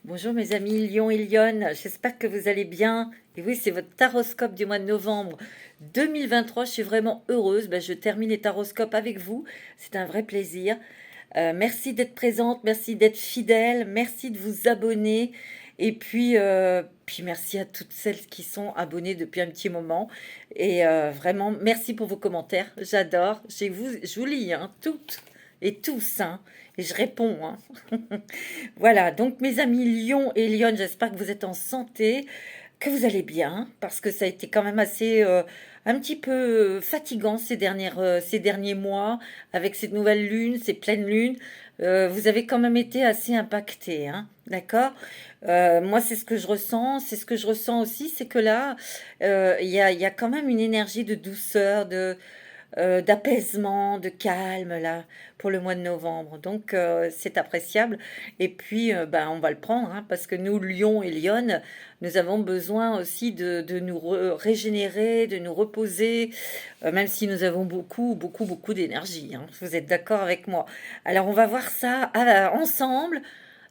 Bonjour mes amis Lion et Lyon, j'espère que vous allez bien. Et oui, c'est votre taroscope du mois de novembre 2023. Je suis vraiment heureuse. Je termine les taroscopes avec vous. C'est un vrai plaisir. Merci d'être présente, merci d'être fidèle, merci de vous abonner. Et puis merci à toutes celles qui sont abonnées depuis un petit moment. Et vraiment, merci pour vos commentaires. J'adore. Je vous lis, hein, toutes et tous, hein, et je réponds, hein. Voilà, donc mes amis Lyon et Lyon, j'espère que vous êtes en santé, que vous allez bien, parce que ça a été quand même assez, un petit peu fatigant ces derniers mois, avec cette nouvelle lune, ces pleines lunes. Vous avez quand même été assez impactés, hein, d'accord? Moi, c'est ce que je ressens, c'est ce que je ressens aussi, c'est que là, il y a quand même une énergie de douceur, d'apaisement, de calme là pour le mois de novembre. Donc c'est appréciable. Et puis on va le prendre hein, parce que nous, Lion et Lyon, nous avons besoin aussi de nous régénérer, de nous reposer, même si nous avons beaucoup d'énergie, hein. Vous êtes d'accord avec moi? Alors on va voir ça ensemble.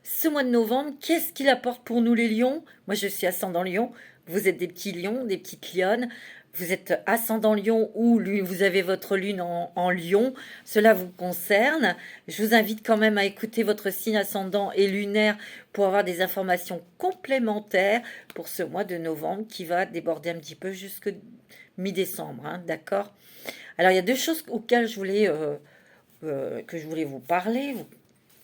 Ce mois de novembre, qu'est-ce qu'il apporte pour nous les lions? Moi je suis ascendant lion, vous êtes des petits lions, des petites lionnes. Vous êtes ascendant lion ou vous avez votre lune en lion, cela vous concerne. Je vous invite quand même à écouter votre signe ascendant et lunaire pour avoir des informations complémentaires pour ce mois de novembre qui va déborder un petit peu jusque mi-décembre, hein, d'accord? Alors il y a deux choses auxquelles que je voulais vous parler, vous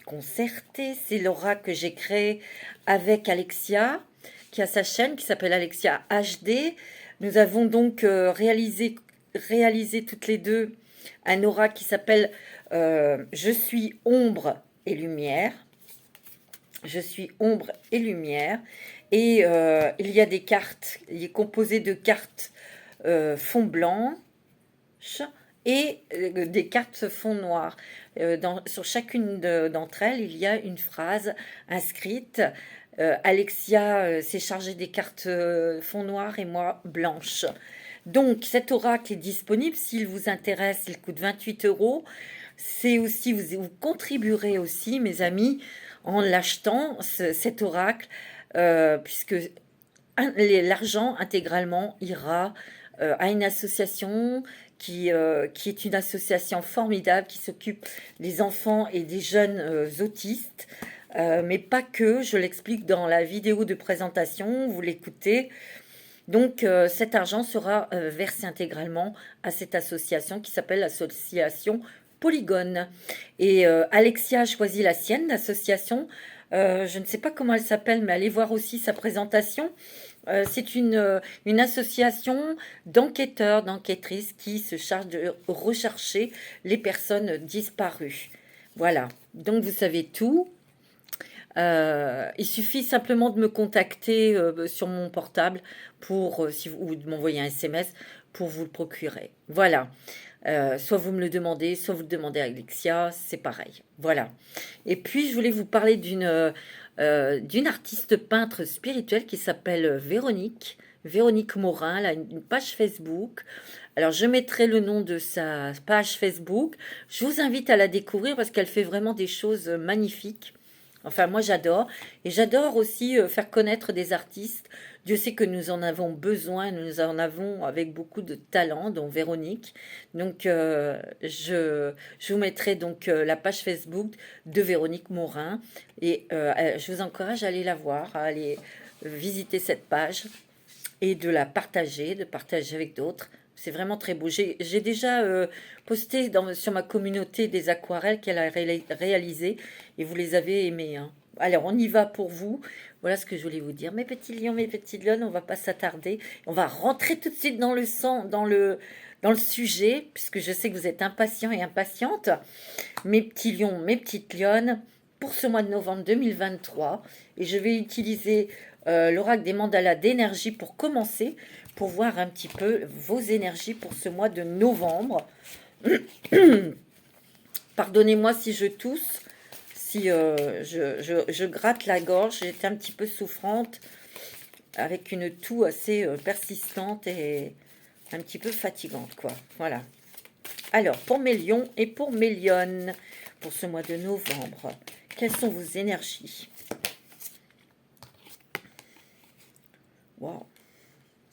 concerter. C'est l'oracle que j'ai créé avec Alexia, qui a sa chaîne qui s'appelle Alexia HD. Nous avons donc réalisé toutes les deux un oracle qui s'appelle Je suis ombre et lumière. Je suis ombre et lumière. Et il y a des cartes, il est composé de cartes fond blanc et des cartes fond noir. Sur chacune d'entre elles, il y a une phrase inscrite. Alexia s'est chargée des cartes fond noir et moi blanche. Donc cet oracle est disponible s'il vous intéresse, il coûte 28 euros. C'est aussi, vous contribuerez aussi, mes amis, en l'achetant, cet oracle, puisque l'argent intégralement ira à une association qui est une association formidable qui s'occupe des enfants et des jeunes autistes. Mais pas que, je l'explique dans la vidéo de présentation, vous l'écoutez. Donc cet argent sera versé intégralement à cette association qui s'appelle l'association Polygone. Et Alexia a choisi la sienne, l'association. Je ne sais pas comment elle s'appelle, mais allez voir aussi sa présentation. C'est une association d'enquêteurs, d'enquêtrices qui se charge de rechercher les personnes disparues. Voilà, donc vous savez tout. Il suffit simplement de me contacter sur mon portable ou de m'envoyer un SMS pour vous le procurer. Voilà. Soit vous me le demandez, soit vous le demandez à Alexia, c'est pareil. Voilà. Et puis, je voulais vous parler d'une artiste peintre spirituelle qui s'appelle Véronique Morin. Elle a une page Facebook. Alors, je mettrai le nom de sa page Facebook. Je vous invite à la découvrir parce qu'elle fait vraiment des choses magnifiques. Enfin, moi, j'adore. Et j'adore aussi faire connaître des artistes. Dieu sait que nous en avons besoin, nous en avons avec beaucoup de talent, dont Véronique. Donc, je vous mettrai donc la page Facebook de Véronique Morin. Et je vous encourage à aller la voir, à aller visiter cette page et de partager avec d'autres. C'est vraiment très beau. J'ai déjà posté sur ma communauté des aquarelles qu'elle a réalisées et vous les avez aimées, hein. Alors, on y va pour vous. Voilà ce que je voulais vous dire. Mes petits lions, mes petites lionnes, on va pas s'attarder. On va rentrer tout de suite dans le sang, dans le sujet, puisque je sais que vous êtes impatients et impatientes. Mes petits lions, mes petites lionnes, pour ce mois de novembre 2023. Et je vais utiliser l'oracle des mandalas d'énergie pour commencer, pour voir un petit peu vos énergies pour ce mois de novembre. Pardonnez-moi si je tousse, si je gratte la gorge, j'étais un petit peu souffrante, avec une toux assez persistante et un petit peu fatigante, quoi. Voilà. Alors, pour mes lions et pour mes lionnes, pour ce mois de novembre, quelles sont vos énergies?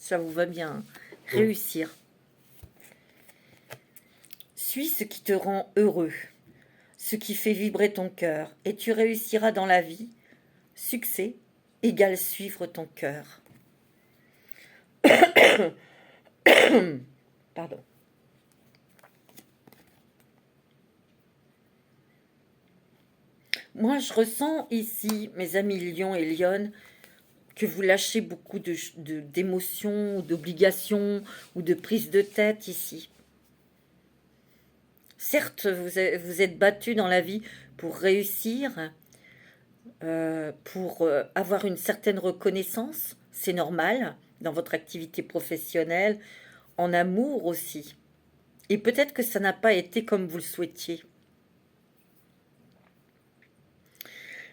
Ça vous va bien, hein. Réussir. Suis ce qui te rend heureux, ce qui fait vibrer ton cœur, et tu réussiras dans la vie. Succès égale suivre ton cœur. Pardon. Moi, je ressens ici, mes amis Lion et Lionne, que vous lâchez beaucoup d'émotions, ou d'obligations, ou de prise de tête ici. Certes, vous êtes battus dans la vie pour réussir, pour avoir une certaine reconnaissance, c'est normal, dans votre activité professionnelle, en amour aussi. Et peut-être que ça n'a pas été comme vous le souhaitiez.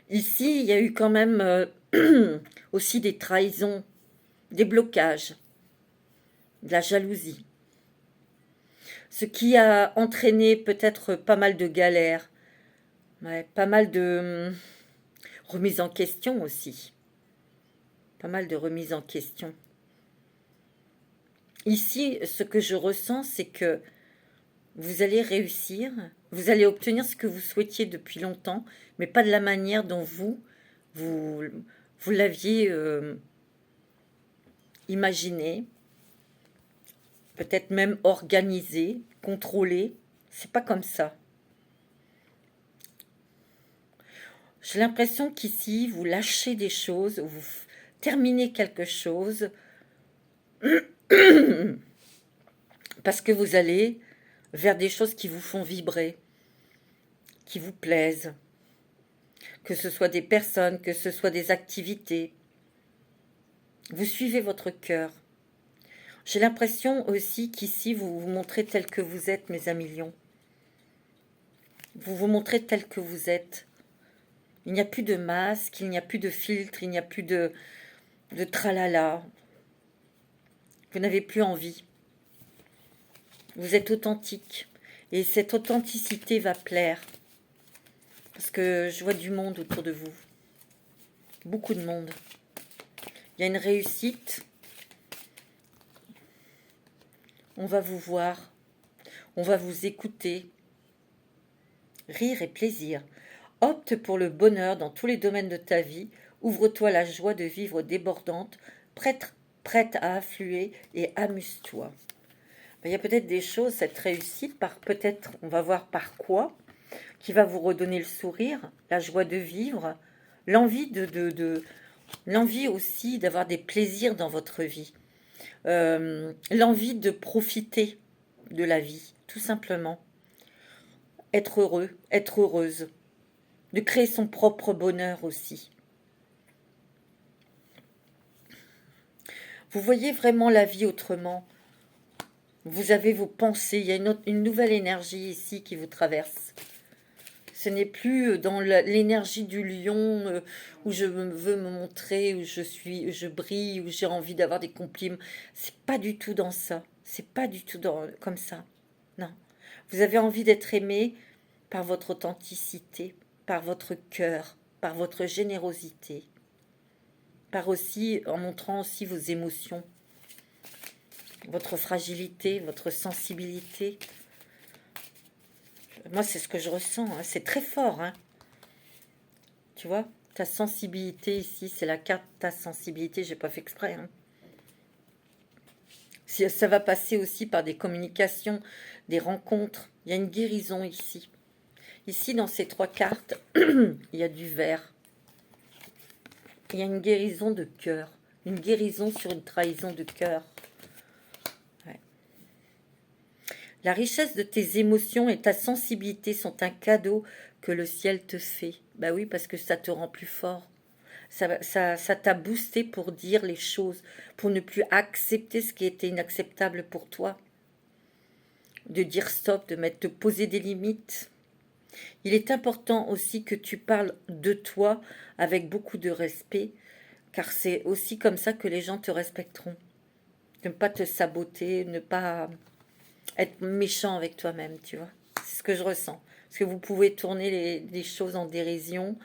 Ici, il y a eu quand même aussi des trahisons, des blocages, de la jalousie. Ce qui a entraîné peut-être pas mal de galères, ouais, pas mal de remise en question aussi. Pas mal de remise en question. Ici, ce que je ressens, c'est que vous allez réussir, vous allez obtenir ce que vous souhaitiez depuis longtemps, mais pas de la manière dont vous, vous l'aviez imaginé, peut-être même organisé, contrôlé. C'est pas comme ça. J'ai l'impression qu'ici, vous lâchez des choses, vous terminez quelque chose, parce que vous allez vers des choses qui vous font vibrer, qui vous plaisent, que ce soit des personnes, que ce soit des activités. Vous suivez votre cœur. J'ai l'impression aussi qu'ici, vous vous montrez tel que vous êtes, mes amis lions. Vous vous montrez tel que vous êtes. Il n'y a plus de masque, il n'y a plus de filtre, il n'y a plus de tralala. Vous n'avez plus envie. Vous êtes authentique. Et cette authenticité va plaire. Parce que je vois du monde autour de vous. Beaucoup de monde. Il y a une réussite. On va vous voir. On va vous écouter. Rire et plaisir. Opte pour le bonheur dans tous les domaines de ta vie. Ouvre-toi la joie de vivre débordante, prête à affluer et amuse-toi. Il y a peut-être des choses, cette réussite, peut-être, on va voir par quoi, qui va vous redonner le sourire, la joie de vivre, l'envie l'envie aussi d'avoir des plaisirs dans votre vie, l'envie de profiter de la vie, tout simplement. Être heureux, être heureuse, de créer son propre bonheur aussi. Vous voyez vraiment la vie autrement. Vous avez vos pensées, il y a une nouvelle énergie ici qui vous traverse. Ce n'est plus dans l'énergie du lion où je veux me montrer, où je brille, où j'ai envie d'avoir des compliments. C'est pas du tout dans ça. C'est pas du tout comme ça. Non. Vous avez envie d'être aimé par votre authenticité, par votre cœur, par votre générosité, en montrant aussi vos émotions, votre fragilité, votre sensibilité. Moi, c'est ce que je ressens. Hein. C'est très fort. Hein. Tu vois, ta sensibilité ici, c'est la carte ta sensibilité. J'ai pas fait exprès. Hein. Ça va passer aussi par des communications, des rencontres. Il y a une guérison ici. Ici, dans ces trois cartes, il y a du vert. Il y a une guérison de cœur. Une guérison sur une trahison de cœur. Ouais. La richesse de tes émotions et ta sensibilité sont un cadeau que le ciel te fait. Bah oui, parce que ça te rend plus fort. Ça t'a boosté pour dire les choses, pour ne plus accepter ce qui était inacceptable pour toi. De dire stop, de poser des limites. Il est important aussi que tu parles de toi avec beaucoup de respect, car c'est aussi comme ça que les gens te respecteront. Ne pas te saboter, ne pas être méchant avec toi-même, tu vois. C'est ce que je ressens. Parce que vous pouvez tourner les choses en dérision.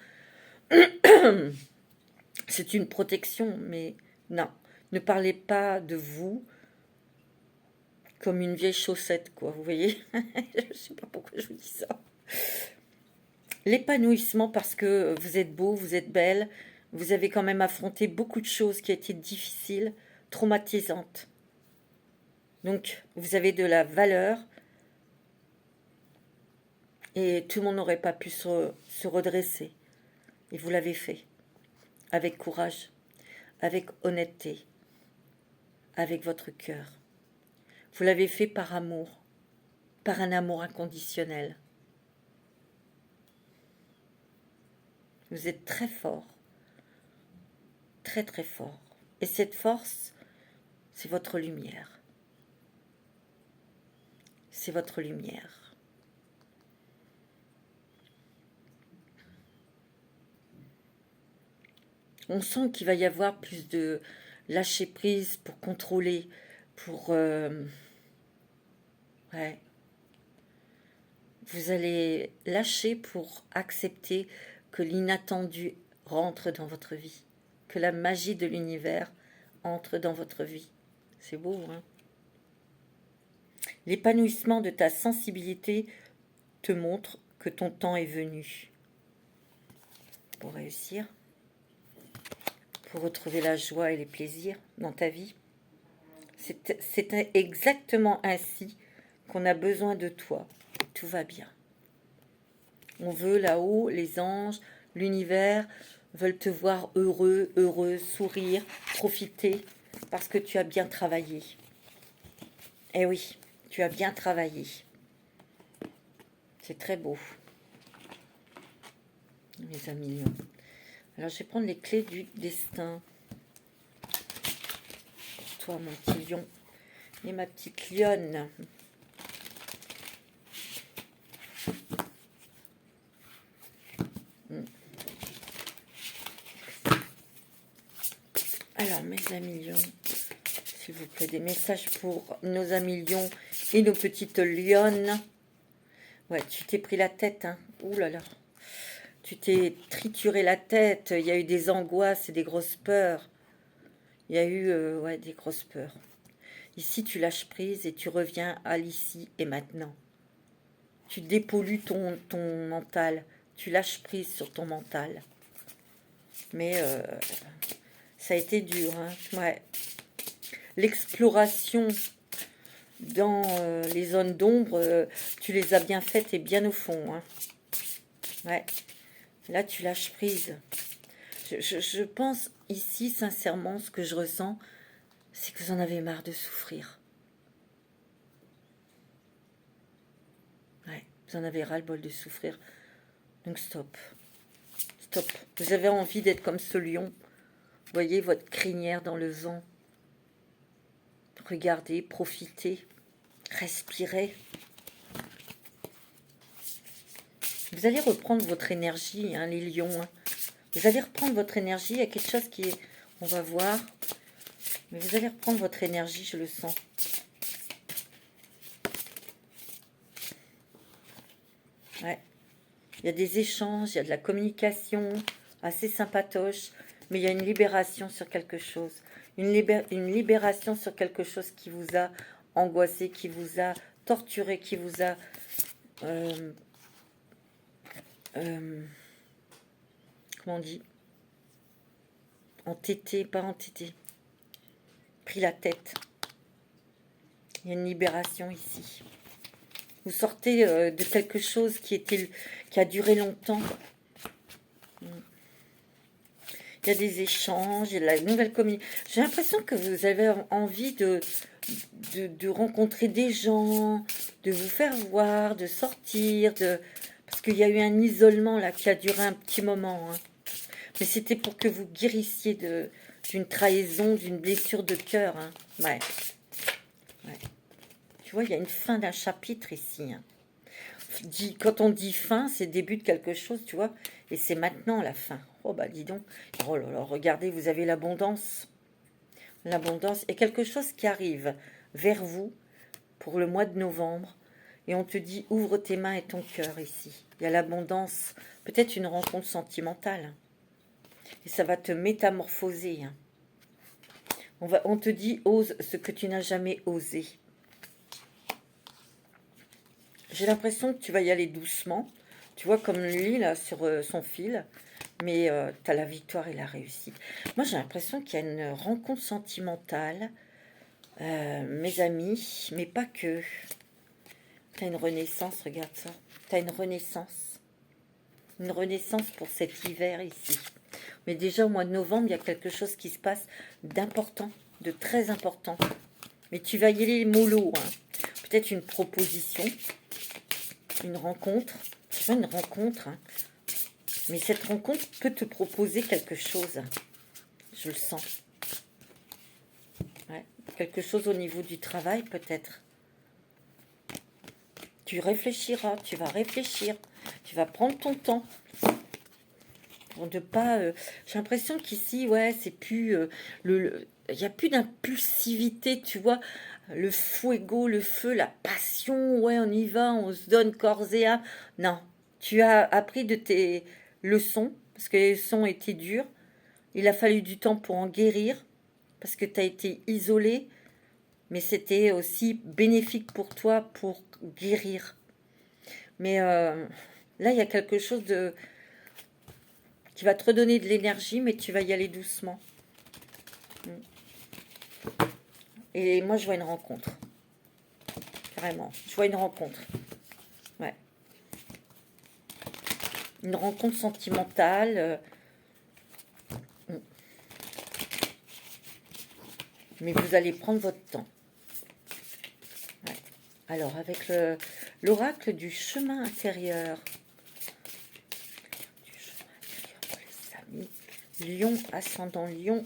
C'est une protection, mais non. Ne parlez pas de vous comme une vieille chaussette, quoi, vous voyez. Je ne sais pas pourquoi je vous dis ça. L'épanouissement parce que vous êtes beau, vous êtes belle, vous avez quand même affronté beaucoup de choses qui étaient difficiles, traumatisantes. Donc, vous avez de la valeur et tout le monde n'aurait pas pu se redresser. Et vous l'avez fait, avec courage, avec honnêteté, avec votre cœur. Vous l'avez fait par amour, par un amour inconditionnel. Vous êtes très fort, très très fort. Et cette force, c'est votre lumière. C'est votre lumière. On sent qu'il va y avoir plus de lâcher prise pour contrôler, pour... ouais. Vous allez lâcher pour accepter que l'inattendu rentre dans votre vie, que la magie de l'univers entre dans votre vie. C'est beau, hein? L'épanouissement de ta sensibilité te montre que ton temps est venu pour réussir, pour retrouver la joie et les plaisirs dans ta vie. C'est exactement ainsi qu'on a besoin de toi. Tout va bien. On veut là-haut, les anges, l'univers veulent te voir heureux, heureuse, sourire, profiter, parce que tu as bien travaillé. Eh oui, tu as bien travaillé. C'est très beau. Les amis. Alors, je vais prendre les clés du destin. Pour toi, mon petit lion. Et ma petite lionne. Alors, mes amis lions, s'il vous plaît, des messages pour nos amis lions et nos petites lionnes. Ouais, tu t'es pris la tête, hein. Ouh là là. Tu t'es trituré la tête. Il y a eu des angoisses et des grosses peurs. Il y a eu ouais, des grosses peurs. Ici, tu lâches prise et tu reviens à l'ici et maintenant. Tu dépollues ton mental. Tu lâches prise sur ton mental. Mais ça a été dur, hein. Ouais. L'exploration dans les zones d'ombre, tu les as bien faites et bien au fond, hein. Ouais. Là, tu lâches prise. Je pense ici, sincèrement, ce que je ressens, c'est que vous en avez marre de souffrir. Ouais, vous en avez ras-le-bol de souffrir. Donc stop. Stop. Vous avez envie d'être comme ce lion. Voyez votre crinière dans le vent. Regardez, profitez, respirez. Vous allez reprendre votre énergie, hein, les lions. Hein. Vous allez reprendre votre énergie. Il y a quelque chose qui est... On va voir. Mais vous allez reprendre votre énergie, je le sens. Ouais. Il y a des échanges, il y a de la communication assez sympatoche. Mais il y a une libération sur quelque chose. Une libération sur quelque chose qui vous a angoissé, qui vous a torturé, qui vous a... comment on dit, entêté, pas entêté, pris la tête. Il y a une libération ici. Vous sortez de quelque chose qui a duré longtemps. Il y a des échanges, il y a de la nouvelle communication. J'ai l'impression que vous avez envie de rencontrer des gens, de vous faire voir, de sortir, parce qu'il y a eu un isolement là qui a duré un petit moment. Hein. Mais c'était pour que vous guérissiez d'une trahison, d'une blessure de cœur. Hein. Ouais. Ouais. Tu vois, il y a une fin d'un chapitre ici. Hein. Quand on dit fin, c'est début de quelque chose, tu vois. Et c'est maintenant la fin. Oh bah dis donc. Oh là là, regardez, vous avez l'abondance. L'abondance est quelque chose qui arrive vers vous pour le mois de novembre. Et on te dit, ouvre tes mains et ton cœur ici. Il y a l'abondance. Peut-être une rencontre sentimentale. Et ça va te métamorphoser. Hein. On te dit, ose ce que tu n'as jamais osé. J'ai l'impression que tu vas y aller doucement. Tu vois, comme lui, là, sur son fil. Mais tu as la victoire et la réussite. Moi, j'ai l'impression qu'il y a une rencontre sentimentale, mes amis, mais pas que. Tu as une renaissance, regarde ça. Tu as une renaissance. Une renaissance pour cet hiver ici. Mais déjà, au mois de novembre, il y a quelque chose qui se passe d'important, de très important. Mais tu vas y aller mollo, hein. Peut-être une proposition, une rencontre. Tu vois, une rencontre, hein. Mais cette rencontre peut te proposer quelque chose. Je le sens. Ouais. Quelque chose au niveau du travail, peut-être. Tu réfléchiras, tu vas réfléchir. Tu vas prendre ton temps. Pour ne pas... j'ai l'impression qu'ici, ouais, c'est plus... il n'y a plus d'impulsivité, tu vois. Le fuego, le feu, la passion. Ouais, on y va, on se donne corps et âme. Non. Tu as appris de tes leçons, parce que les leçons étaient dures. Il a fallu du temps pour en guérir, parce que tu as été isolé, mais c'était aussi bénéfique pour toi pour guérir. Mais là, il y a quelque chose de qui va te redonner de l'énergie, mais tu vas y aller doucement. Et moi, je vois une rencontre. Carrément. Je vois une rencontre. Ouais. Une rencontre sentimentale. Mais vous allez prendre votre temps. Ouais. Alors, avec l'oracle du chemin intérieur. Du chemin intérieur pour les amis. Lion, ascendant Lion.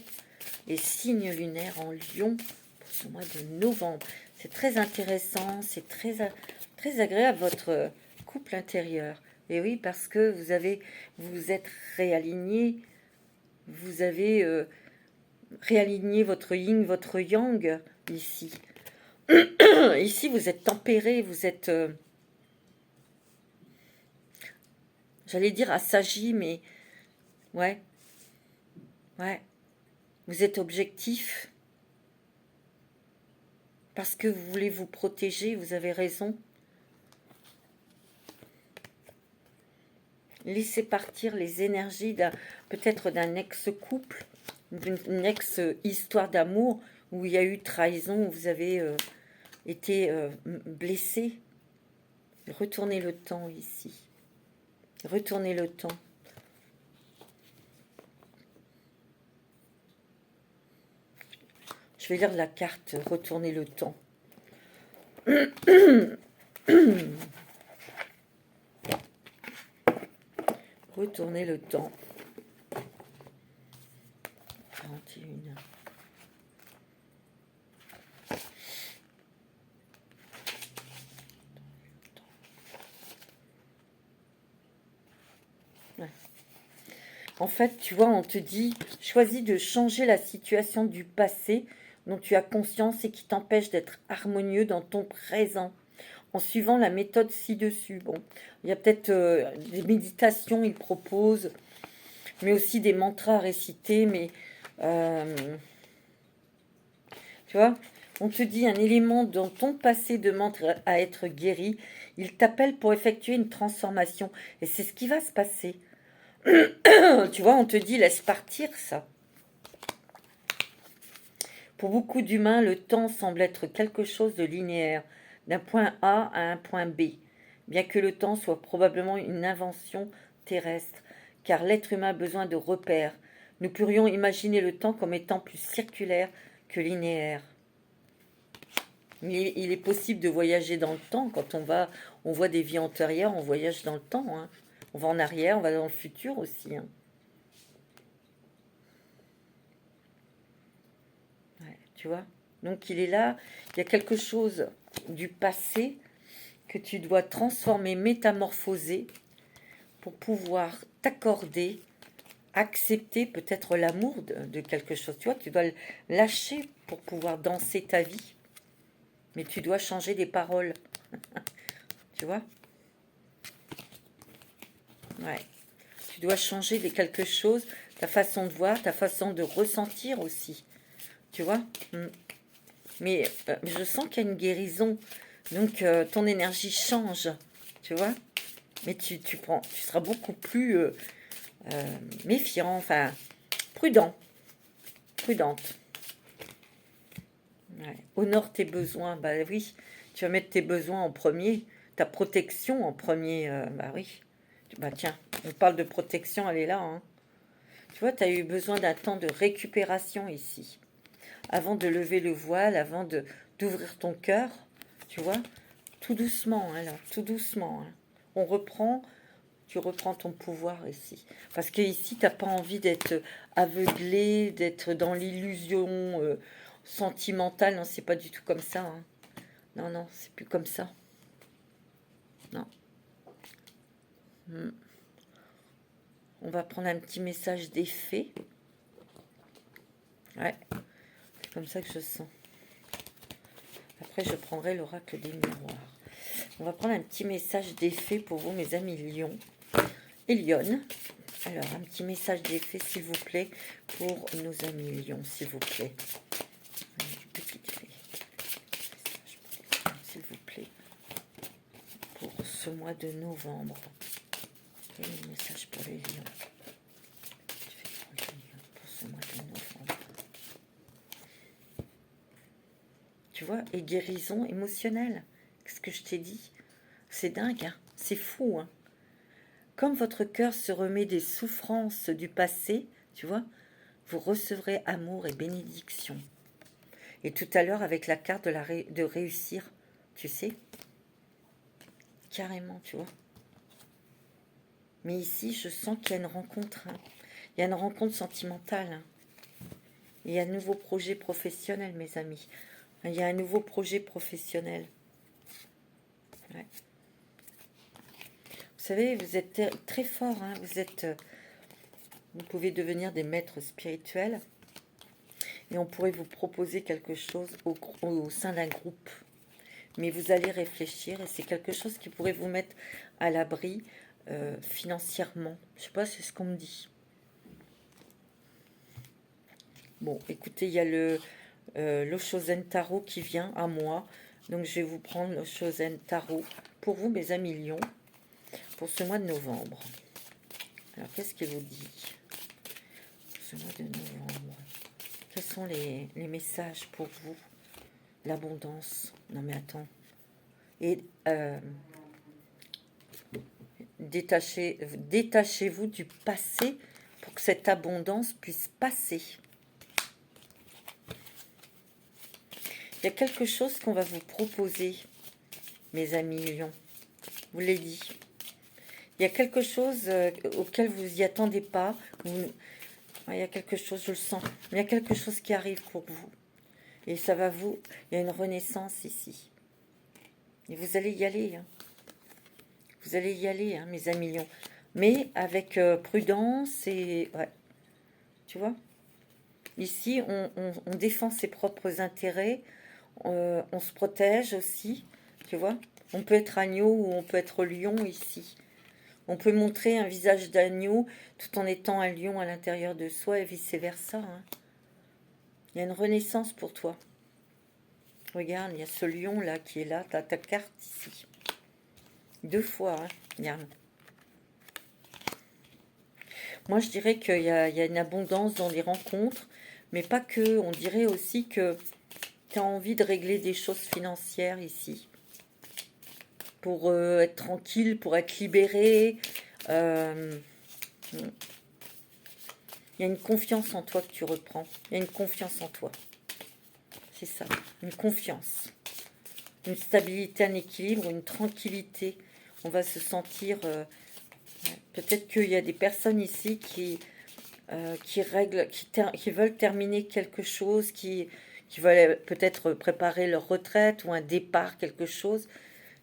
Les signes lunaires en Lion pour ce mois de novembre. C'est très intéressant, c'est très agréable votre couple intérieur. Et oui, parce que vous êtes réaligné, vous avez réaligné votre yin, votre yang ici. Ici, vous êtes tempéré, vous êtes, j'allais dire assagi, mais ouais, ouais, vous êtes objectif. Parce que vous voulez vous protéger, vous avez raison. Laissez partir les énergies peut-être d'un ex-couple, d'une ex-histoire d'amour où il y a eu trahison, où vous avez été blessé. Retournez le temps ici. Retournez le temps. Je vais lire la carte, retournez le temps. Retournez le temps. 41. Ouais. En fait, tu vois, on te dit, choisis de changer la situation du passé dont tu as conscience et qui t'empêche d'être harmonieux dans ton présent, en suivant la méthode ci-dessus. Bon, il y a peut-être des méditations, ils proposent, mais aussi des mantras à réciter, mais tu vois, on te dit un élément dans ton passé demande à être guéri, il t'appelle pour effectuer une transformation, et c'est ce qui va se passer. Tu vois, on te dit laisse partir ça. Pour beaucoup d'humains, le temps semble être quelque chose de linéaire, d'un point A à un point B, bien que le temps soit probablement une invention terrestre, car l'être humain a besoin de repères. Nous pourrions imaginer le temps comme étant plus circulaire que linéaire. Il est possible de voyager dans le temps. Quand on voit des vies antérieures, on voyage dans le temps, hein. On va en arrière, on va dans le futur aussi, hein. Ouais, tu vois. Donc il est là, il y a quelque chose du passé que tu dois transformer, métamorphoser pour pouvoir t'accorder, accepter peut-être l'amour de quelque chose. Tu vois, tu dois le lâcher pour pouvoir danser ta vie. Mais tu dois changer des paroles. Tu vois? Ouais. Tu dois changer quelque chose, ta façon de voir, ta façon de ressentir aussi. tu vois. Mm. Mais je sens qu'il y a une guérison. Donc, ton énergie change, tu vois. Mais tu seras beaucoup plus méfiant, enfin, prudent, prudente. Ouais. Honore tes besoins, bah oui. Tu vas mettre tes besoins en premier, ta protection en premier, bah oui. Bah tiens, on parle de protection, elle est là, hein. Tu vois, tu as eu besoin d'un temps de récupération ici. Avant de lever le voile, avant de d'ouvrir ton cœur, tu vois, tout doucement, hein, là, tout doucement. Hein. On reprend, tu reprends ton pouvoir ici. Parce que ici, tu n'as pas envie d'être aveuglé, d'être dans l'illusion sentimentale. Non, c'est pas du tout comme ça. Hein. Non, non, c'est plus comme ça. Non. Hmm. On va prendre un petit message d'effet. Ouais, c'est comme ça que je sens. Après, je prendrai l'oracle des miroirs. On va prendre un petit message d'effet pour vous, mes amis Lion et Lyon. Alors, un petit message d'effet, s'il vous plaît, pour nos amis Lion, s'il vous plaît. Du petit effet. S'il vous plaît, pour ce mois de novembre. Quel est le message pour les Lions? Pour ce mois de novembre. Tu vois, et guérison émotionnelle. Qu'est-ce que je t'ai dit? C'est dingue, hein, c'est fou. Hein. Comme votre cœur se remet des souffrances du passé, tu vois, vous recevrez amour et bénédiction. Et tout à l'heure, avec la carte de réussir, tu sais, carrément, tu vois. Mais ici, je sens qu'il y a une rencontre. Hein. Il y a une rencontre sentimentale. Hein. Il y a un nouveau projet professionnel, mes amis. Il y a un nouveau projet professionnel. Ouais. Vous savez, vous êtes très fort. Hein. Vous pouvez devenir des maîtres spirituels. Et on pourrait vous proposer quelque chose au sein d'un groupe. Mais vous allez réfléchir et c'est quelque chose qui pourrait vous mettre à l'abri financièrement. Je sais pas, c'est ce qu'on me dit. Bon, écoutez, il y a l'Oshozen Tarot qui vient à moi. Donc, je vais vous prendre l'Oshozen Tarot pour vous, mes amis Lions, pour ce mois de novembre. Alors, qu'est-ce qu'il vous dit ce mois de novembre? Quels sont les messages pour vous? L'abondance. Non, mais attends. Et détachez-vous du passé pour que cette abondance puisse passer. Il y a quelque chose qu'on va vous proposer, mes amis Lions. Vous l'avez dit. Il y a quelque chose auquel vous n'y attendez pas. Il y a quelque chose, je le sens. Il y a quelque chose qui arrive pour vous. Et ça va vous... Il y a une renaissance ici. Et vous allez y aller. Hein. Vous allez y aller, hein, mes amis Lions. Mais avec prudence et... Ouais. Tu vois? Ici, on défend ses propres intérêts. On se protège aussi. Tu vois? On peut être agneau ou on peut être lion ici. On peut montrer un visage d'agneau tout en étant un lion à l'intérieur de soi et vice-versa. Hein. Il y a une renaissance pour toi. Regarde, il y a ce lion-là qui est là. Tu as ta carte ici. 2 fois. Hein. Regarde. Moi, je dirais qu'il y a une abondance dans les rencontres, mais pas que. On dirait aussi que tu as envie de régler des choses financières ici. Pour être tranquille, pour être libéré. Il y a une confiance en toi que tu reprends. Il y a une confiance en toi. C'est ça, une confiance. Une stabilité, un équilibre, une tranquillité. On va se sentir... peut-être qu'il y a des personnes ici qui veulent terminer quelque chose, qui veulent peut-être préparer leur retraite ou un départ, quelque chose.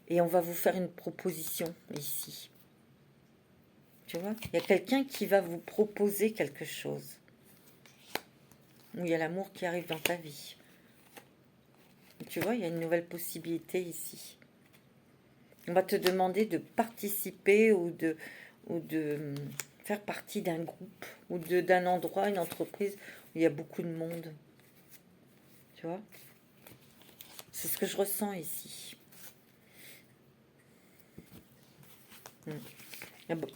Et on va vous faire une proposition ici. Tu vois? Il y a quelqu'un qui va vous proposer quelque chose. Où il y a l'amour qui arrive dans ta vie. Tu vois, il y a une nouvelle possibilité ici. On va te demander de participer ou de faire partie d'un groupe ou d'un endroit, une entreprise où il y a beaucoup de monde. Tu vois? C'est ce que je ressens ici.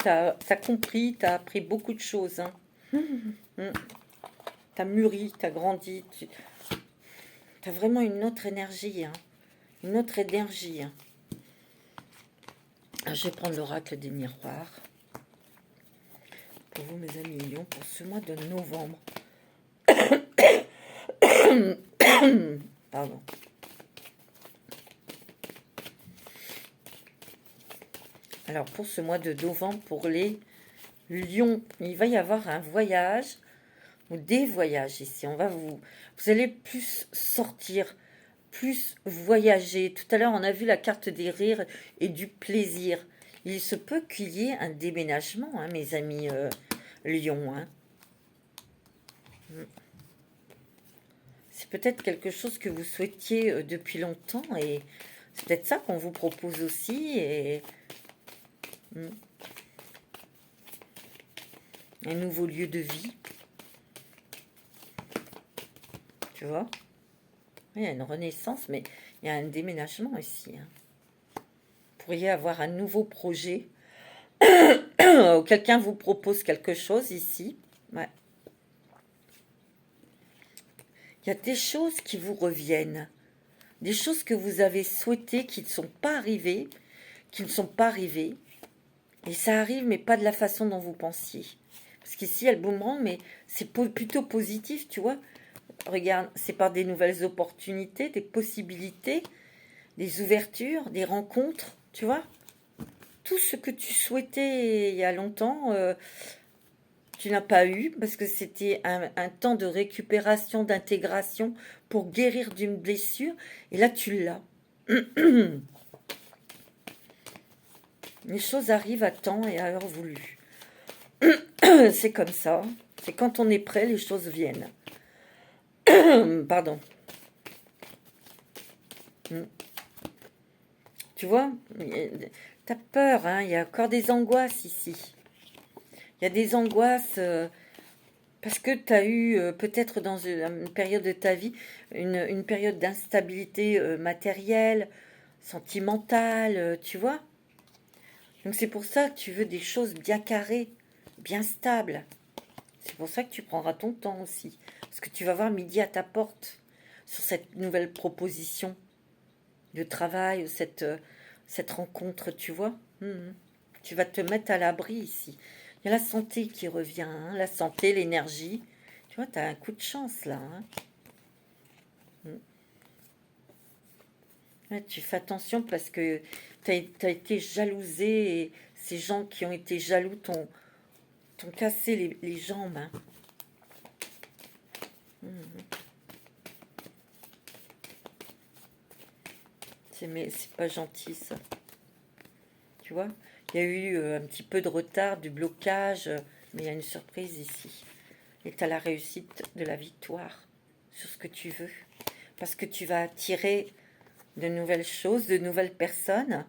T'as compris, t'as appris beaucoup de choses. Hein. T'as mûri, t'as grandi. T'as vraiment une autre énergie. Hein. Une autre énergie. Hein. Je vais prendre l'oracle des miroirs. Pour vous, mes amis lions, pour ce mois de novembre. Pardon. Alors, pour ce mois de novembre, pour les lions, il va y avoir un voyage ou des voyages ici. Vous allez plus sortir, plus voyager. Tout à l'heure, on a vu la carte des rires et du plaisir. Il se peut qu'il y ait un déménagement, hein, mes amis lions. Hein. C'est peut-être quelque chose que vous souhaitiez depuis longtemps et c'est peut-être ça qu'on vous propose aussi. Et un nouveau lieu de vie. Tu vois? Il y a une renaissance, mais il y a un déménagement ici. Hein. Vous pourriez avoir un nouveau projet. Quelqu'un vous propose quelque chose ici. Ouais. Il y a des choses qui vous reviennent. Des choses que vous avez souhaitées qui ne sont pas arrivées. Et ça arrive, mais pas de la façon dont vous pensiez. Parce qu'ici, il y a le boomerang, mais c'est plutôt positif, tu vois. Regarde, c'est par des nouvelles opportunités, des possibilités, des ouvertures, des rencontres, tu vois. Tout ce que tu souhaitais il y a longtemps, tu n'as pas eu, parce que c'était un temps de récupération, d'intégration pour guérir d'une blessure. Et là, tu l'as. Les choses arrivent à temps et à heure voulue. C'est comme ça. C'est quand on est prêt, les choses viennent. Pardon. Tu vois, t'as peur, hein, il y a encore des angoisses ici. Il y a des angoisses parce que tu as eu peut-être dans une période de ta vie une période d'instabilité matérielle, sentimentale, tu vois. Donc c'est pour ça que tu veux des choses bien carrées, bien stables. C'est pour ça que tu prendras ton temps aussi. Parce que tu vas voir midi à ta porte sur cette nouvelle proposition de travail, cette rencontre, tu vois. Tu vas te mettre à l'abri ici. Il y a la santé qui revient, hein, la santé, l'énergie. Tu vois, tu as un coup de chance là. Hein. Ouais, tu fais attention parce que tu as été jalousé et ces gens qui ont été jaloux t'ont cassé les jambes. Hein. Mais c'est pas gentil ça. Tu vois, il y a eu un petit peu de retard, du blocage, mais il y a une surprise ici. Et tu as la réussite de la victoire sur ce que tu veux. Parce que tu vas attirer de nouvelles choses, de nouvelles personnes,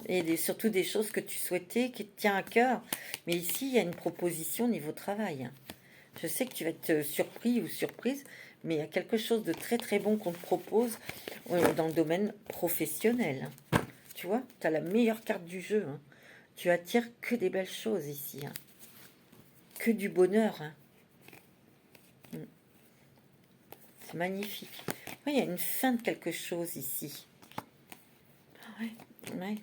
et surtout des choses que tu souhaitais, qui te tient à cœur. Mais ici, il y a une proposition au niveau travail. Je sais que tu vas être surpris ou surprise, mais il y a quelque chose de très très bon qu'on te propose dans le domaine professionnel. Tu vois, tu as la meilleure carte du jeu. Hein. Tu attires que des belles choses ici. Hein. Que du bonheur. Hein. C'est magnifique. Oui, il y a une fin de quelque chose ici. Ouais, ouais.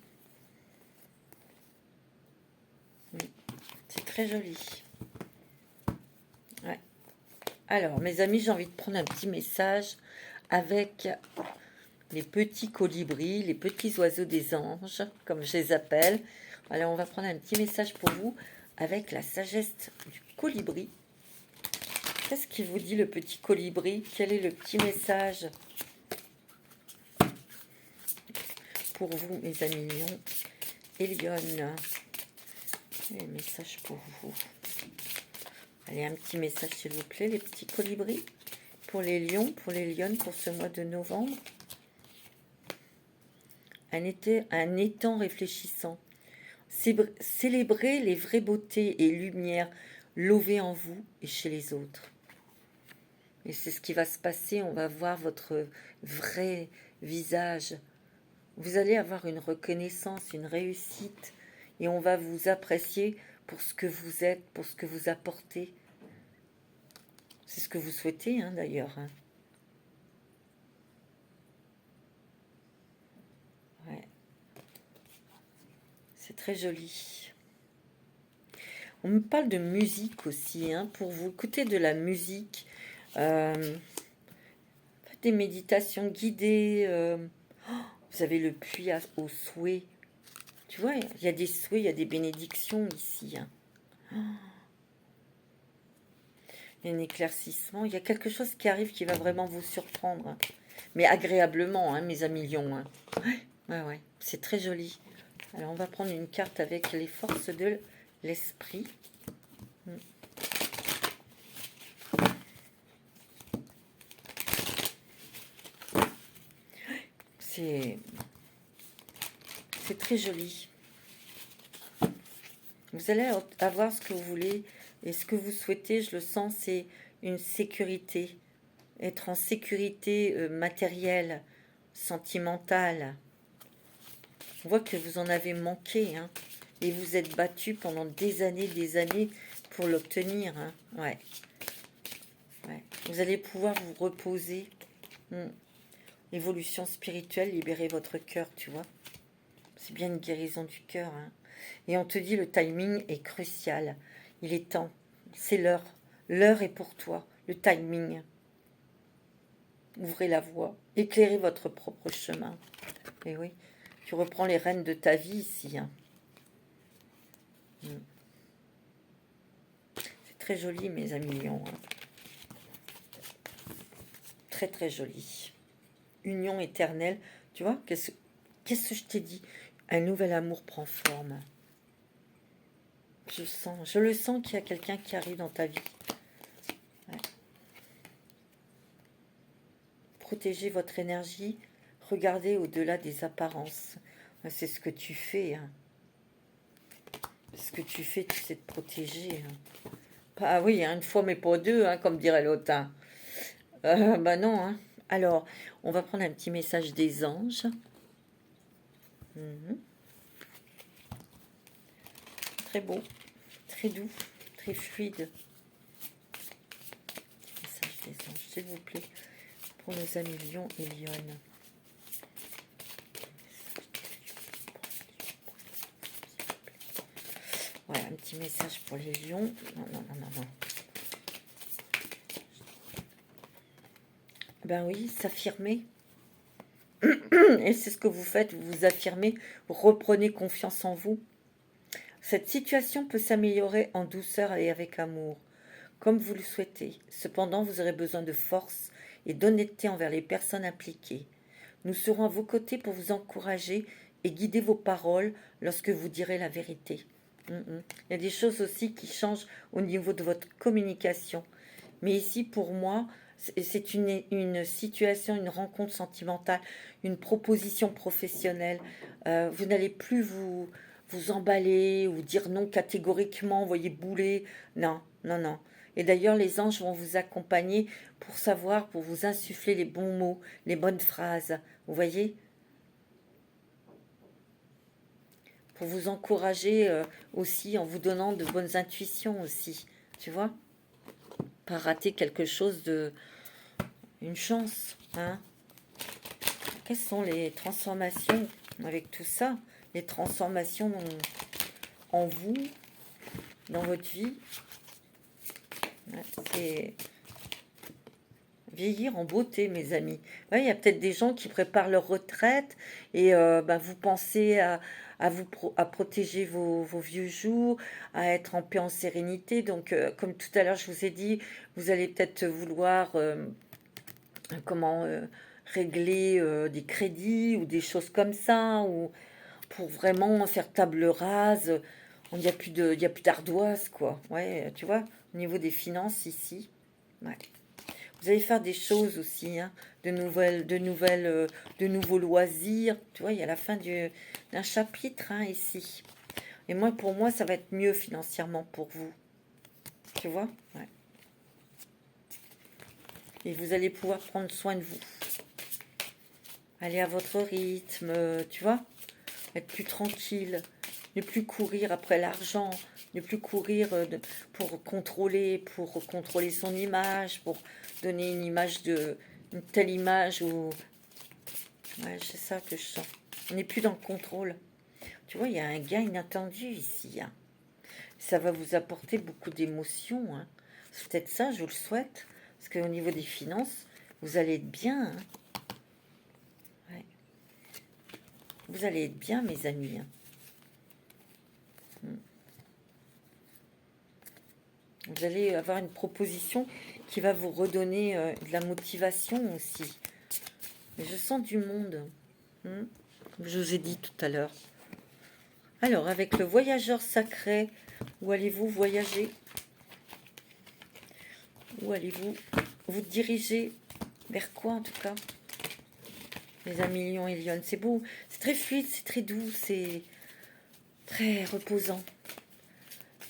C'est très joli. Ouais. Alors, mes amis, j'ai envie de prendre un petit message avec les petits colibris, les petits oiseaux des anges, comme je les appelle. Alors, on va prendre un petit message pour vous avec la sagesse du colibri. Qu'est-ce qu'il vous dit, le petit colibri? Quel est le petit message pour vous, mes amis lions et lionnes? Les messages pour vous. Allez, un petit message, s'il vous plaît, les petits colibris. Pour les lions, pour les lionnes, pour ce mois de novembre. Un étang réfléchissant. Célébrez les vraies beautés et lumières lovées en vous et chez les autres. Et c'est ce qui va se passer. On va voir votre vrai visage. Vous allez avoir une reconnaissance, une réussite. Et on va vous apprécier pour ce que vous êtes, pour ce que vous apportez. C'est ce que vous souhaitez, hein, d'ailleurs. Hein. Ouais. C'est très joli. On me parle de musique aussi, hein, pour vous écouter de la musique. Faites des méditations guidées. Vous avez le puits au souhait. Tu vois, il y a des souhaits, il y a des bénédictions ici. Hein. Il y a un éclaircissement. Il y a quelque chose qui arrive qui va vraiment vous surprendre. Hein. Mais agréablement, hein, mes amis lions. Hein. Ouais. C'est très joli. Alors, on va prendre une carte avec les forces de l'esprit. C'est très joli. Vous allez avoir ce que vous voulez et ce que vous souhaitez, je le sens, c'est une sécurité. Être en sécurité matérielle, sentimentale. On voit que vous en avez manqué, hein, et vous êtes battu pendant des années pour l'obtenir. Hein. Ouais. Vous allez pouvoir vous reposer. Évolution spirituelle, libérer votre cœur, tu vois. C'est bien une guérison du cœur. Hein. Et on te dit le timing est crucial. Il est temps. C'est l'heure. L'heure est pour toi. Le timing. Ouvrez la voie. Éclairez votre propre chemin. Et oui, tu reprends les rênes de ta vie ici. Hein. C'est très joli, mes amis lions. Hein. Très, très joli. Union éternelle. Tu vois, qu'est-ce que je t'ai dit? Un nouvel amour prend forme. Je le sens qu'il y a quelqu'un qui arrive dans ta vie. Ouais. Protégez votre énergie. Regardez au-delà des apparences. C'est ce que tu fais. Hein. Ce que tu fais, tu sais te protéger. Hein. Ah oui, hein, une fois mais pas deux, hein, comme dirait l'autre. Hein. Bah non. Hein. Alors, on va prendre un petit message des anges. Très beau, très doux, très fluide. Message des anges, s'il vous plaît, pour nos amis lions et lionnes. Voilà, un petit message pour les lions. Non. Ben oui, s'affirmer. Et c'est ce que vous faites, vous vous affirmez, vous reprenez confiance en vous. Cette situation peut s'améliorer en douceur et avec amour, comme vous le souhaitez. Cependant, vous aurez besoin de force et d'honnêteté envers les personnes impliquées. Nous serons à vos côtés pour vous encourager et guider vos paroles lorsque vous direz la vérité. Il y a des choses aussi qui changent au niveau de votre communication. Mais ici, pour moi, c'est une situation, une rencontre sentimentale, une proposition professionnelle. Vous n'allez plus vous emballer ou dire non catégoriquement, voyez bouler. Non. Et d'ailleurs, les anges vont vous accompagner pour savoir, pour vous insuffler les bons mots, les bonnes phrases. Vous voyez? Pour vous encourager aussi en vous donnant de bonnes intuitions aussi. Tu vois? Pas rater quelque chose de... Une chance. Hein? Quelles sont les transformations avec tout ça? Les transformations en vous, dans votre vie. C'est vieillir en beauté, mes amis. Ouais, il y a peut-être des gens qui préparent leur retraite et vous pensez à protéger vos vieux jours, à être en paix, en sérénité. Donc, comme tout à l'heure, je vous ai dit, vous allez peut-être vouloir régler des crédits ou des choses comme ça, ou pour vraiment faire table rase. Il n'y a plus d'ardoise, quoi. Ouais, tu vois, au niveau des finances ici. Ouais. Vous allez faire des choses aussi, hein, de nouveaux loisirs. Tu vois, il y a la fin d'un chapitre, hein, ici. Et moi, pour moi, ça va être mieux financièrement pour vous. Tu vois? Ouais. Et vous allez pouvoir prendre soin de vous. Aller à votre rythme, tu vois, être plus tranquille, ne plus courir après l'argent, ne plus courir pour contrôler son image, pour donner une telle image ou ouais, c'est ça que je sens. On n'est plus dans le contrôle. Tu vois, il y a un gain inattendu ici. Hein. Ça va vous apporter beaucoup d'émotions. Hein. C'est peut-être ça, je vous le souhaite. Parce qu'au niveau des finances, vous allez être bien. Hein. Ouais. Vous allez être bien, mes amis. Hein. Vous allez avoir une proposition qui va vous redonner de la motivation aussi. Mais je sens du monde. Comme je vous ai dit tout à l'heure. Alors, avec le voyageur sacré, où allez-vous voyager? Où allez-vous vous diriger? Vers quoi, en tout cas? Les amis Lion et Lyon, c'est beau. C'est très fluide, c'est très doux, c'est très reposant,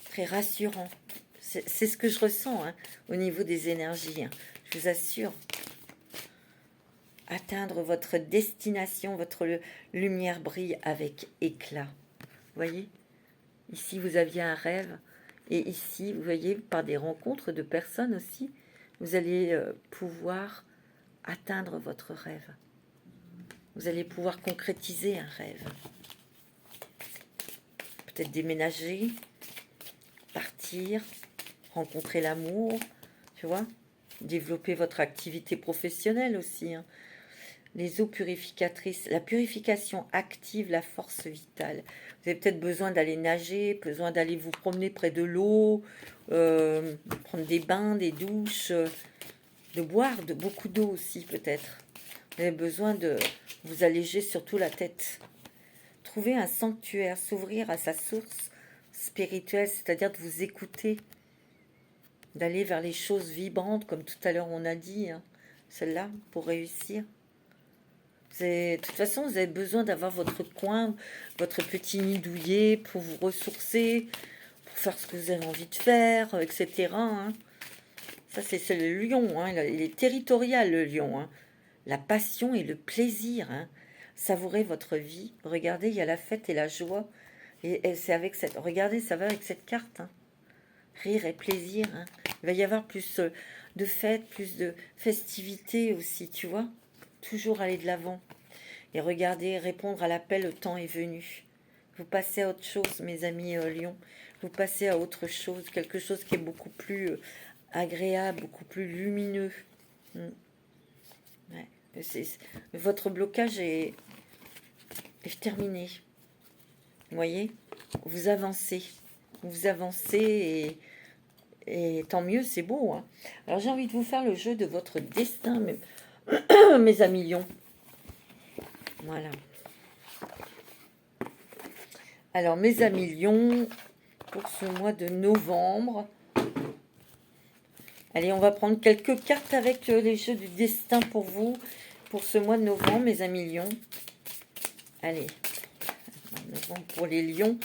très rassurant. C'est ce que je ressens hein, au niveau des énergies. Hein. Je vous assure. Atteindre votre destination, votre lumière brille avec éclat. Vous voyez? Ici, vous aviez un rêve. Et ici, vous voyez, par des rencontres de personnes aussi, vous allez pouvoir atteindre votre rêve. Vous allez pouvoir concrétiser un rêve. Peut-être déménager, partir, rencontrer l'amour, tu vois, développer votre activité professionnelle aussi. Hein. Les eaux purificatrices, la purification active la force vitale. Vous avez peut-être besoin d'aller nager, besoin d'aller vous promener près de l'eau, prendre des bains, des douches, de boire beaucoup d'eau aussi peut-être. Vous avez besoin de vous alléger surtout la tête. Trouver un sanctuaire, s'ouvrir à sa source spirituelle, c'est-à-dire de vous écouter, d'aller vers les choses vibrantes, comme tout à l'heure on a dit, hein, celle-là, pour réussir. De toute façon, vous avez besoin d'avoir votre coin, votre petit nid douillet pour vous ressourcer, pour faire ce que vous avez envie de faire, etc. Hein. Ça, c'est le lion. Hein. Il est territorial, le lion. Hein. La passion et le plaisir. Hein. Savourez votre vie. Regardez, il y a la fête et la joie. Et c'est avec cette... Regardez, ça va avec cette carte. Hein. Rire et plaisir. Hein. Il va y avoir plus de fêtes, plus de festivités aussi, tu vois. Toujours aller de l'avant. Et regardez, répondre à l'appel, le temps est venu. Vous passez à autre chose, mes amis Lion. Vous passez à autre chose, quelque chose qui est beaucoup plus agréable, beaucoup plus lumineux. Ouais. Votre blocage est terminé. Vous voyez, vous avancez. Vous avancez et tant mieux, c'est beau. Hein. Alors j'ai envie de vous faire le jeu de votre destin, mes amis Lion. Voilà. Alors, mes amis Lion, pour ce mois de novembre, allez, on va prendre quelques cartes avec les jeux du destin pour vous, pour ce mois de novembre, mes amis Lion. Allez, novembre pour les Lions,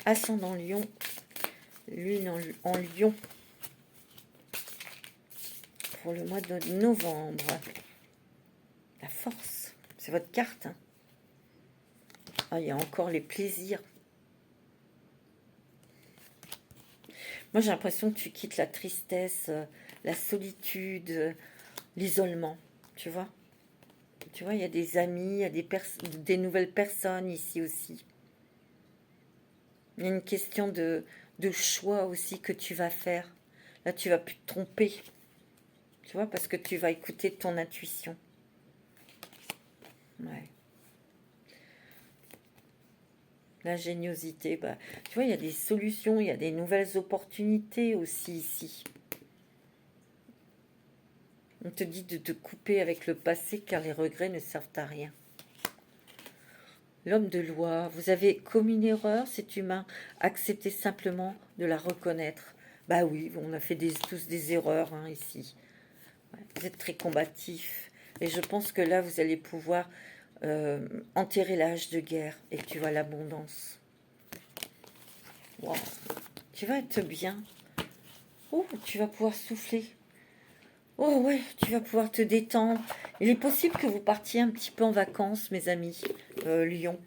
ascendant Lion, lune en Lion, pour le mois de novembre. La force, c'est votre carte. Hein. Ah, il y a encore les plaisirs. Moi, j'ai l'impression que tu quittes la tristesse, la solitude, l'isolement, tu vois. Tu vois, il y a des amis, il y a des nouvelles personnes ici aussi. Il y a une question de choix aussi que tu vas faire. Là, tu vas plus te tromper, tu vois, parce que tu vas écouter ton intuition. Ouais. L'ingéniosité, bah, tu vois, il y a des solutions, il y a des nouvelles opportunités aussi ici. On te dit de te couper avec le passé car les regrets ne servent à rien. L'homme de loi, vous avez commis une erreur, c'est humain. Acceptez simplement de la reconnaître. Bah oui, on a fait tous des erreurs hein, ici. Ouais, vous êtes très combatif. Et je pense que là, vous allez pouvoir enterrer l'âge de guerre et tu vois l'abondance. Wow. Tu vas être bien. Oh, tu vas pouvoir souffler. Oh ouais, tu vas pouvoir te détendre. Il est possible que vous partiez un petit peu en vacances, mes amis, Lyon.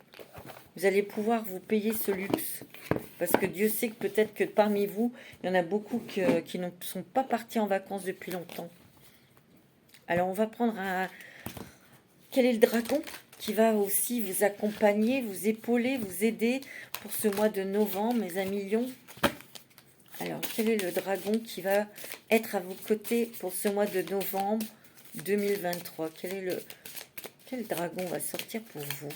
Vous allez pouvoir vous payer ce luxe. Parce que Dieu sait que peut-être que parmi vous, il y en a beaucoup qui ne sont pas partis en vacances depuis longtemps. Alors on va prendre un... Quel est le dragon qui va aussi vous accompagner, vous épauler, vous aider pour ce mois de novembre, mes amis Lions? Alors, quel est le dragon qui va être à vos côtés pour ce mois de novembre 2023? Quel dragon va sortir pour vous,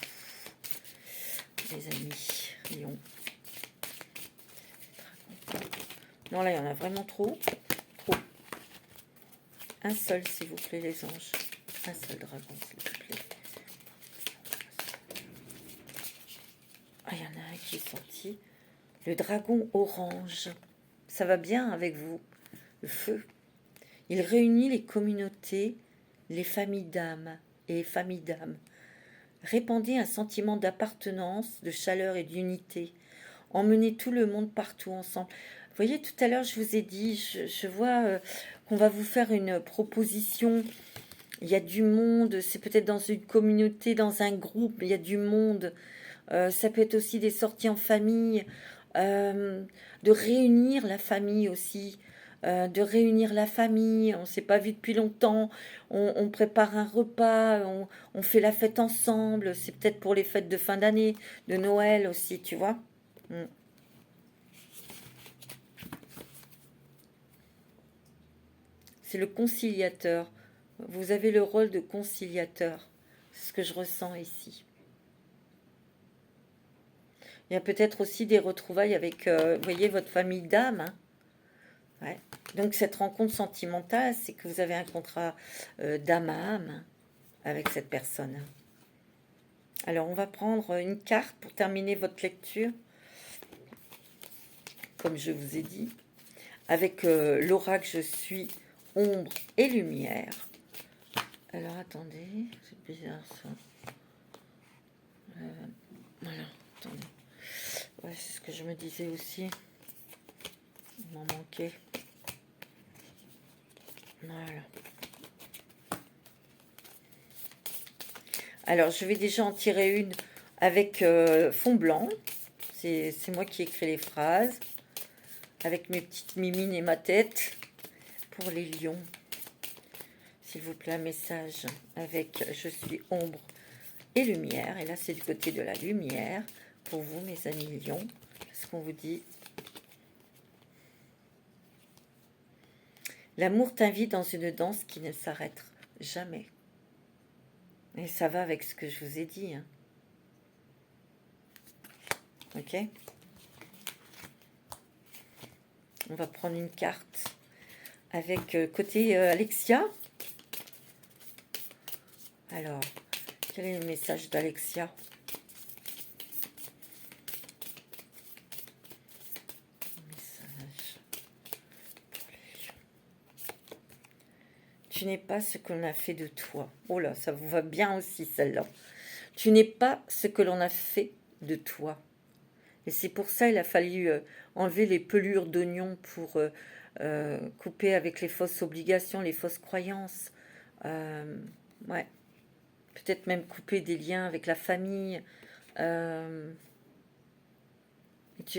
les amis Lions? Non, là, il y en a vraiment trop. Trop. Un seul, s'il vous plaît, les anges. Un seul dragon, s'il vous plaît. Ah, il y en a un qui est sorti. Le dragon orange. Ça va bien avec vous. Le feu. Il réunit les communautés, les familles d'âmes et les familles d'âmes. Répandez un sentiment d'appartenance, de chaleur et d'unité. Emmenez tout le monde partout ensemble. Vous voyez, tout à l'heure, je vous ai dit, je vois qu'on va vous faire une proposition. Il y a du monde, c'est peut-être dans une communauté, dans un groupe, il y a du monde. Ça peut être aussi des sorties en famille, de réunir la famille aussi, de réunir la famille. On ne s'est pas vu depuis longtemps, on prépare un repas, on fait la fête ensemble. C'est peut-être pour les fêtes de fin d'année, de Noël aussi, tu vois. Mm. C'est le conciliateur. Vous avez le rôle de conciliateur. C'est ce que je ressens ici. Il y a peut-être aussi des retrouvailles avec, vous voyez, votre famille d'âme. Hein. Ouais. Donc cette rencontre sentimentale, c'est que vous avez un contrat d'âme à âme avec cette personne. Alors on va prendre une carte pour terminer votre lecture, comme je vous ai dit, avec l'oracle je suis ombre et lumière. Alors attendez, c'est bizarre ça. Voilà, attendez. Ouais, c'est ce que je me disais aussi. Il m'en manquait. Voilà. Alors, je vais déjà en tirer une avec fond blanc. C'est moi qui écris les phrases. Avec mes petites mimines et ma tête. Pour les lions. S'il vous plaît, un message avec je suis ombre et lumière. Et là, c'est du côté de la lumière. Pour vous, mes amis lions. Qu'est-ce qu'on vous dit? L'amour t'invite dans une danse qui ne s'arrête jamais. Et ça va avec ce que je vous ai dit. Hein. Ok? On va prendre une carte avec côté Alexia. Alors, quel est le message d'Alexia? Message pour les lions. Tu n'es pas ce qu'on a fait de toi. Oh là, ça vous va bien aussi celle-là. Tu n'es pas ce que l'on a fait de toi. Et c'est pour ça qu'il a fallu enlever les pelures d'oignon pour couper avec les fausses obligations, les fausses croyances. Ouais. Peut-être même couper des liens avec la famille.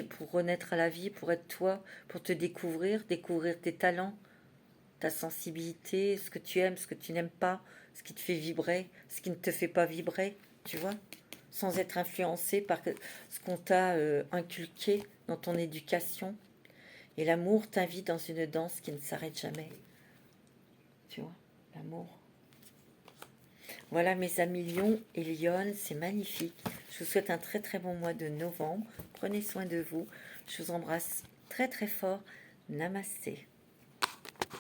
Pour renaître à la vie, pour être toi, pour te découvrir tes talents, ta sensibilité, ce que tu aimes, ce que tu n'aimes pas, ce qui te fait vibrer, ce qui ne te fait pas vibrer, tu vois, sans être influencé par ce qu'on t'a inculqué dans ton éducation. Et l'amour t'invite dans une danse qui ne s'arrête jamais. Tu vois, l'amour. Voilà mes amis lions et lionnes, c'est magnifique. Je vous souhaite un très très bon mois de novembre. Prenez soin de vous. Je vous embrasse très très fort. Namasté.